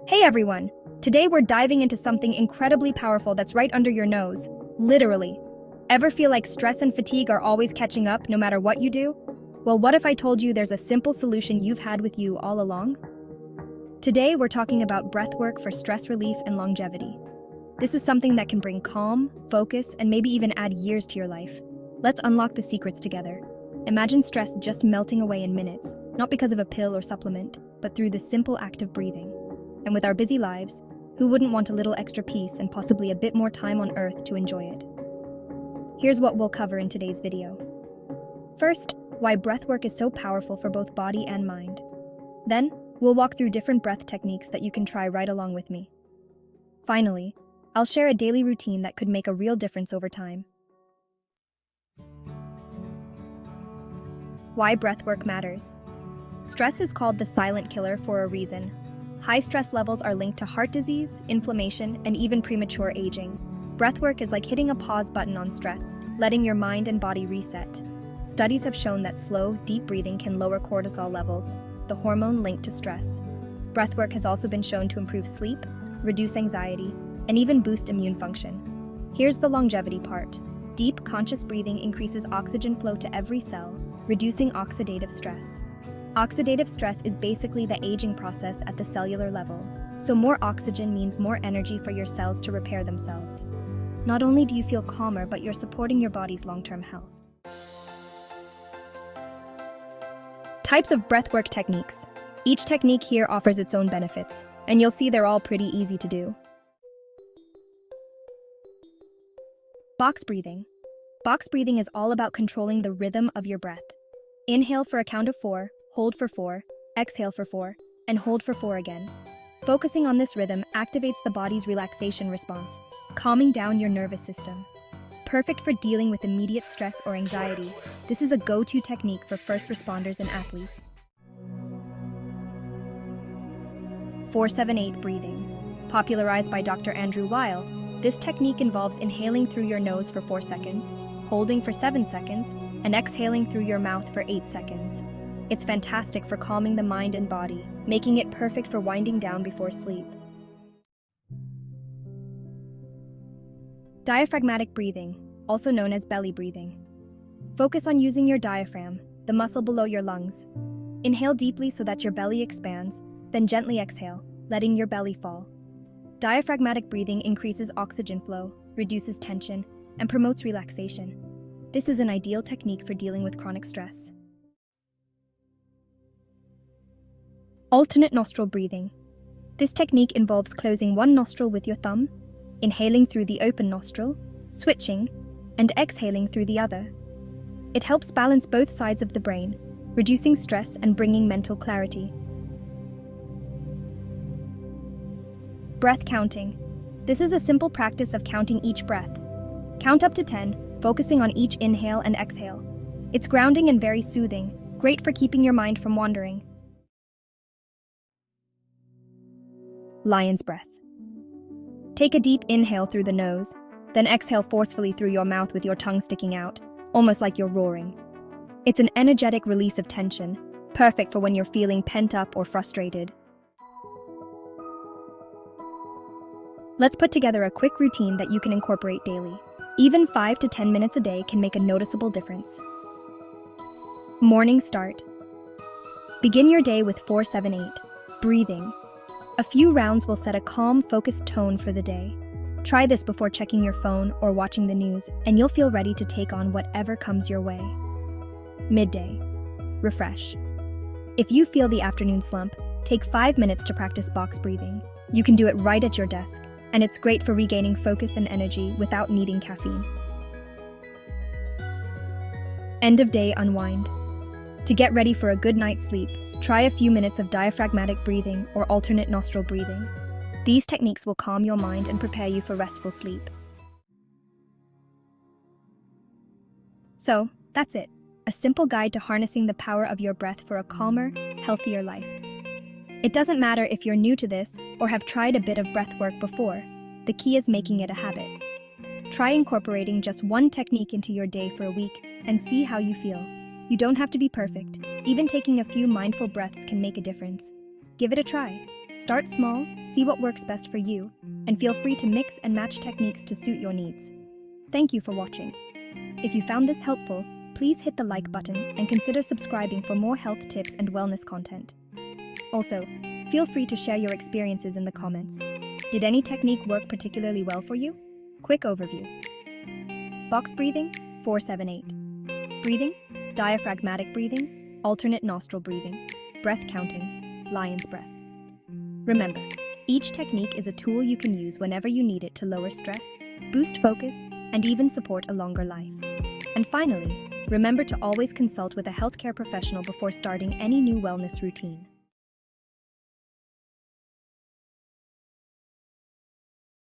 Hey everyone! Today we're diving into something incredibly powerful that's right under your nose. Literally. Ever feel like stress and fatigue are always catching up no matter what you do? Well, what if I told you there's a simple solution you've had with you all along? Today we're talking about breathwork for stress relief and longevity. This is something that can bring calm, focus, and maybe even add years to your life. Let's unlock the secrets together. Imagine stress just melting away in minutes, not because of a pill or supplement, but through the simple act of breathing. And with our busy lives, who wouldn't want a little extra peace and possibly a bit more time on Earth to enjoy it? Here's what we'll cover in today's video. First, why breathwork is so powerful for both body and mind. Then, we'll walk through different breath techniques that you can try right along with me. Finally, I'll share a daily routine that could make a real difference over time. Why breathwork matters. Stress is called the silent killer for a reason. High stress levels are linked to heart disease, inflammation, and even premature aging. Breathwork is like hitting a pause button on stress, letting your mind and body reset. Studies have shown that slow, deep breathing can lower cortisol levels, the hormone linked to stress. Breathwork has also been shown to improve sleep, reduce anxiety, and even boost immune function. Here's the longevity part. Deep, conscious breathing increases oxygen flow to every cell, reducing oxidative stress. Oxidative stress is basically the aging process at the cellular level, so more oxygen means more energy for your cells to repair themselves. Not only do you feel calmer, but you're supporting your body's long-term health. Types of breathwork techniques. Each technique here offers its own benefits, and you'll see they're all pretty easy to do. Box breathing. Box breathing is all about controlling the rhythm of your breath. Inhale for a count of 4, hold for 4, exhale for 4, and hold for 4 again. Focusing on this rhythm activates the body's relaxation response, calming down your nervous system. Perfect for dealing with immediate stress or anxiety, this is a go-to technique for first responders and athletes. 4-7-8 breathing. Popularized by Dr. Andrew Weil, this technique involves inhaling through your nose for 4 seconds, holding for 7 seconds, and exhaling through your mouth for 8 seconds. It's fantastic for calming the mind and body, making it perfect for winding down before sleep. Diaphragmatic breathing, also known as belly breathing. Focus on using your diaphragm, the muscle below your lungs. Inhale deeply so that your belly expands, then gently exhale, letting your belly fall. Diaphragmatic breathing increases oxygen flow, reduces tension, and promotes relaxation. This is an ideal technique for dealing with chronic stress. Alternate nostril breathing. This technique involves closing one nostril with your thumb, inhaling through the open nostril, switching, and exhaling through the other. It helps balance both sides of the brain, reducing stress and bringing mental clarity. Breath counting. This is a simple practice of counting each breath. Count up to 10, focusing on each inhale and exhale. It's grounding and very soothing, great for keeping your mind from wandering. Lion's breath. Take a deep inhale through the nose, then exhale forcefully through your mouth with your tongue sticking out, almost like you're roaring. It's an energetic release of tension, perfect for when you're feeling pent up or frustrated. Let's put together a quick routine that you can incorporate daily. Even 5 to 10 minutes a day can make a noticeable difference. Morning start. Begin your day with 4-7-8, breathing. A few rounds will set a calm, focused tone for the day. Try this before checking your phone or watching the news, and you'll feel ready to take on whatever comes your way. Midday. Refresh. If you feel the afternoon slump, take 5 minutes to practice box breathing. You can do it right at your desk, and it's great for regaining focus and energy without needing caffeine. End of day unwind. To get ready for a good night's sleep, try a few minutes of diaphragmatic breathing or alternate nostril breathing. These techniques will calm your mind and prepare you for restful sleep. So, that's it. A simple guide to harnessing the power of your breath for a calmer, healthier life. It doesn't matter if you're new to this or have tried a bit of breathwork before. The key is making it a habit. Try incorporating just one technique into your day for a week and see how you feel. You don't have to be perfect. Even taking a few mindful breaths can make a difference. Give it a try. Start small, see what works best for you, and feel free to mix and match techniques to suit your needs. Thank you for watching. If you found this helpful, please hit the like button and consider subscribing for more health tips and wellness content. Also, feel free to share your experiences in the comments. Did any technique work particularly well for you? Quick overview. Box breathing, 4-7-8. Breathing, diaphragmatic breathing, alternate nostril breathing, breath counting, lion's breath. Remember, each technique is a tool you can use whenever you need it to lower stress, boost focus, and even support a longer life. And finally, remember to always consult with a healthcare professional before starting any new wellness routine.